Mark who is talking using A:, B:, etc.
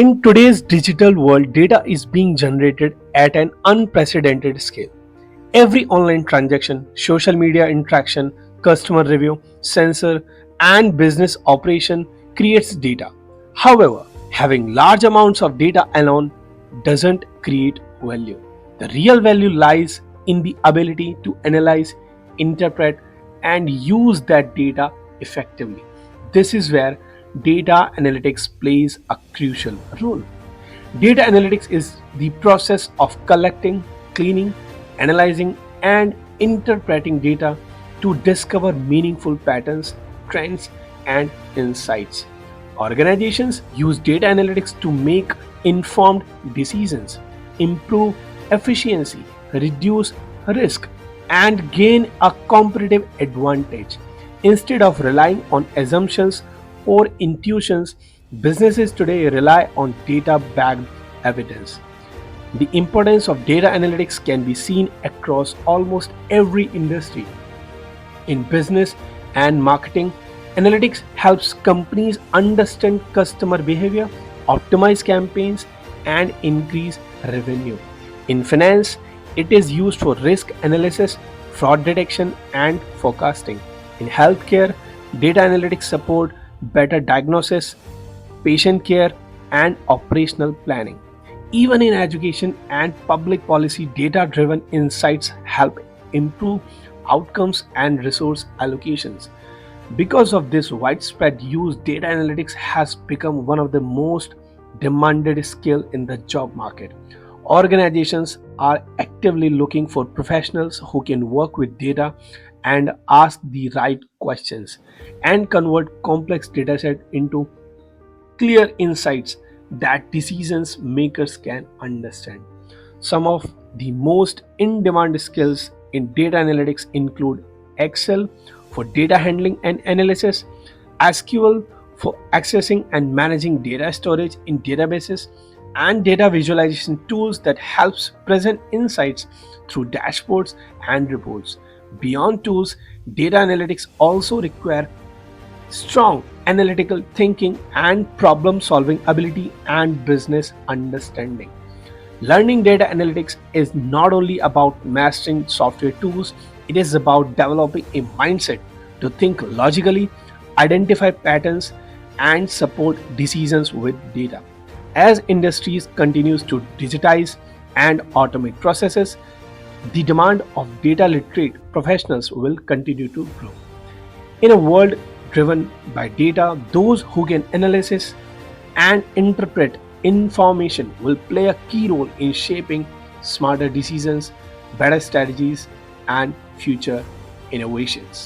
A: In today's digital world, data is being generated at an unprecedented scale. Every online transaction, social media interaction, customer review, sensor, and business operation creates data. However, having large amounts of data alone doesn't create value. The real value lies in the ability to analyze, interpret, and use that data effectively. This is where data analytics plays a crucial role. Data analytics is the process of collecting, cleaning, analyzing, and interpreting data to discover meaningful patterns, trends, and insights. Organizations use data analytics to make informed decisions, improve efficiency, reduce risk, and gain a competitive advantage. Instead of relying on assumptions or intuitions, businesses today rely on data backed evidence. The importance of data analytics can be seen across almost every industry. In business and marketing, analytics helps companies understand customer behavior, optimize campaigns, and increase revenue. In finance, it is used for risk analysis, fraud detection, and forecasting. In healthcare, data analytics support better diagnosis, patient care, and operational planning. Even in education and public policy, data driven insights help improve outcomes and resource allocations. Because of this widespread use, data analytics has become one of the most demanded skill in the job market. Organizations are actively looking for professionals who can work with data and ask the right questions and convert complex dataset into clear insights that decisions makers can understand. Some of the most in demand skills in data analytics include Excel for data handling and analysis, SQL for accessing and managing data storage in databases, and data visualization tools that helps present insights through dashboards and reports. Beyond tools, data analytics also require strong analytical thinking and problem solving ability and business understanding. Learning data analytics is not only about mastering software tools, it is about developing a mindset to think logically, identify patterns, and support decisions with data. As industries continues to digitize and automate processes, the demand of data literate professionals will continue to grow. In a world driven by data, those who can analyze and interpret information will play a key role in shaping smarter decisions, better strategies, and future innovations.